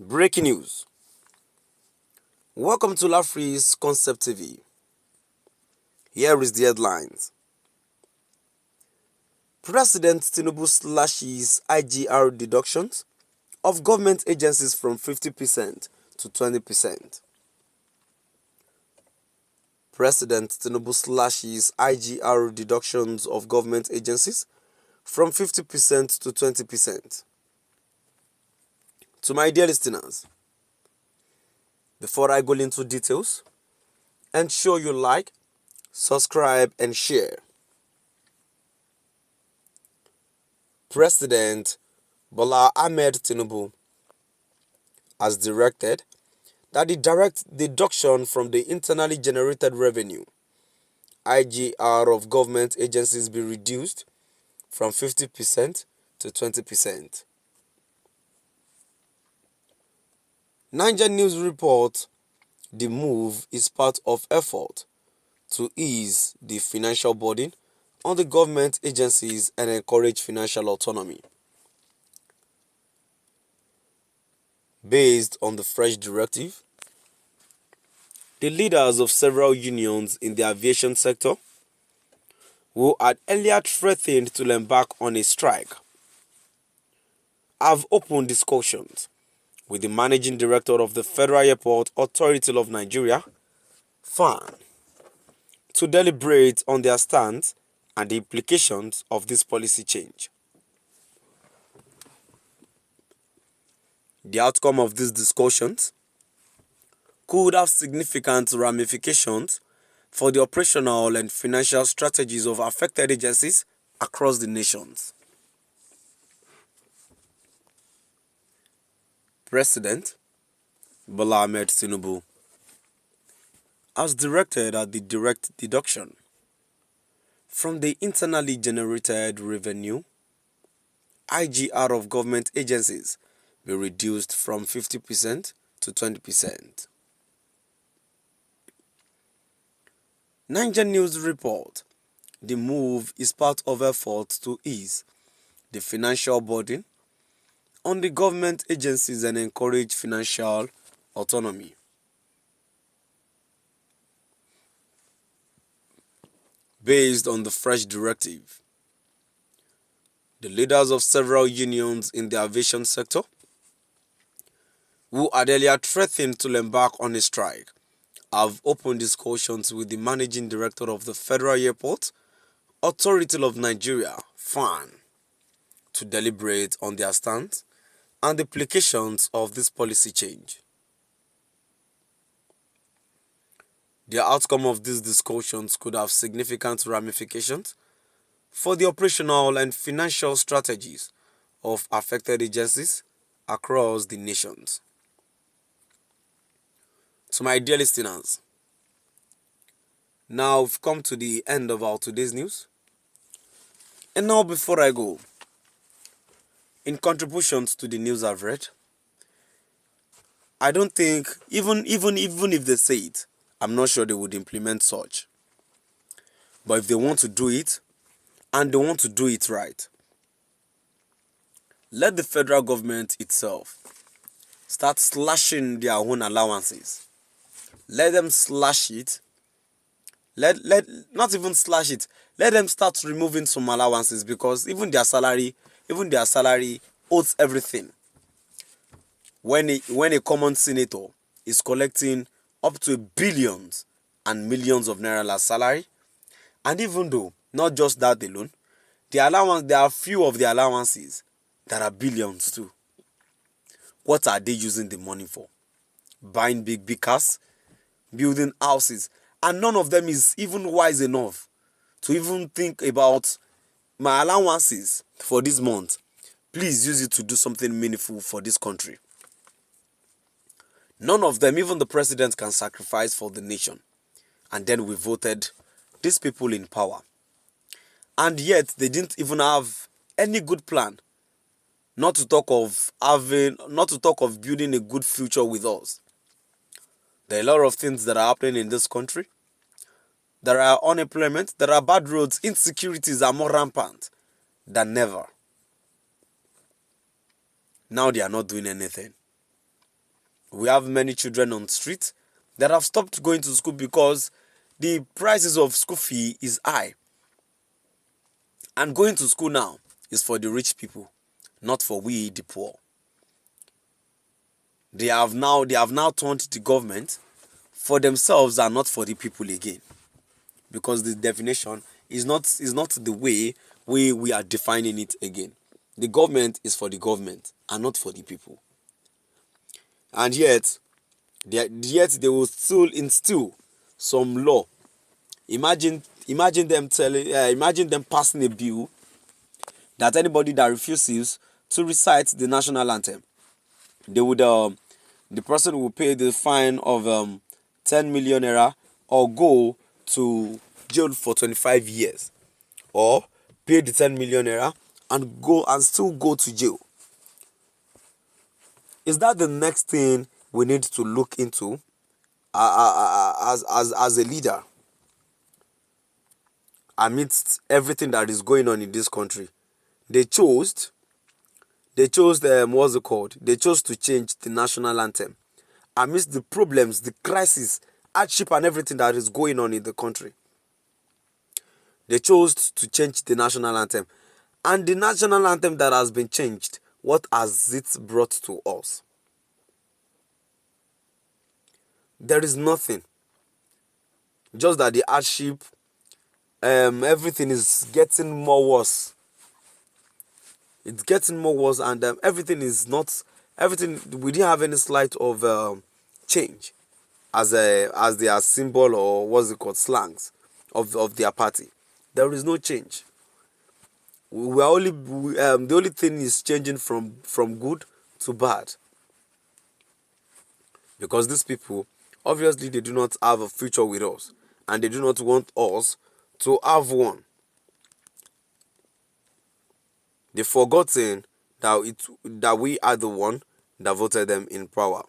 Breaking news. Welcome to Lafri's Concept TV. Here is the headlines. President Tinubu slashes IGR deductions of government agencies from 50% to 20%. President Tinubu slashes IGR deductions of government agencies from 50% to 20%. To my dear listeners, before I go into details, ensure you like, subscribe and share. President Bola Ahmed Tinubu has directed that the direct deduction from the internally generated revenue IGR of government agencies be reduced from 50% to 20%. Niger News report the move is part of effort to ease the financial burden on the government agencies and encourage financial autonomy. Based on the fresh directive, the leaders of several unions in the aviation sector, who had earlier threatened to embark on a strike, have opened discussions with the Managing Director of the Federal Airport Authority of Nigeria, FAN, to deliberate on their stance and the implications of this policy change. The outcome of these discussions could have significant ramifications for the operational and financial strategies of affected agencies across the nations. President Bola Ahmed Tinubu has directed that the direct deduction from the internally generated revenue IGR of government agencies be reduced from 50% to 20%. Niger News report the move is part of efforts to ease the financial burden on the government agencies and encourage financial autonomy. Based on the fresh directive, the leaders of several unions in the aviation sector, who had earlier threatened to embark on a strike, have opened discussions with the Managing Director of the Federal Airport Authority of Nigeria, FAN, to deliberate on their stance and the implications of this policy change. The outcome of these discussions could have significant ramifications for the operational and financial strategies of affected agencies across the nations. To my dear listeners, now we've come to the end of our today's news. And now before I go, in contributions to the news I've read, I don't think, even if they say it, I'm not sure they would implement such. But if they want to do it, and they want to do it right, let the federal government itself start slashing their own allowances. Let them slash it. Not even slash it. Let them start removing some allowances, because even their salary owes everything. When a common senator is collecting up to billions and millions of naira as salary, and even though not just that alone, there are few of the allowances that are billions too. What are they using the money for? Buying big cars, building houses, and none of them is even wise enough to even think about my allowances for this month. Please use it to do something meaningful for this country. None of them, even the president, can sacrifice for the nation. And then we voted these people in power. And yet they didn't even have any good plan. Not to talk of building a good future with us. There are a lot of things that are happening in this country. There are unemployment, there are bad roads, insecurities are more rampant than never. Now they are not doing anything. We have many children on the street that have stopped going to school because the prices of school fee is high. And going to school now is for the rich people, not for we the poor. They have now turned the government for themselves and not for the people again. Because the definition is not the way we are defining it again. The government is for the government and not for the people. And yet they will still instill some law. Imagine them passing a bill that anybody that refuses to recite the national anthem, the person will pay the fine of 10 million naira or go to jail for 25 years, or pay the 10 million naira and still go to jail. Is that the next thing we need to look into as a leader amidst everything that is going on in this country? They chose what's it called? They chose to change the national anthem amidst the problems, the crisis, hardship, and everything that is going on in the country. They chose to change the national anthem. And the national anthem that has been changed, what has it brought to us? There is nothing. Just that the hardship, everything is getting more worse. It's getting more worse, and everything, we didn't have any slight of change as their symbol, or what's it called, slangs of their party. There is no change. The only thing is changing from good to bad. Because these people, obviously, they do not have a future with us, and they do not want us to have one. They've forgotten that we are the one that voted them in power.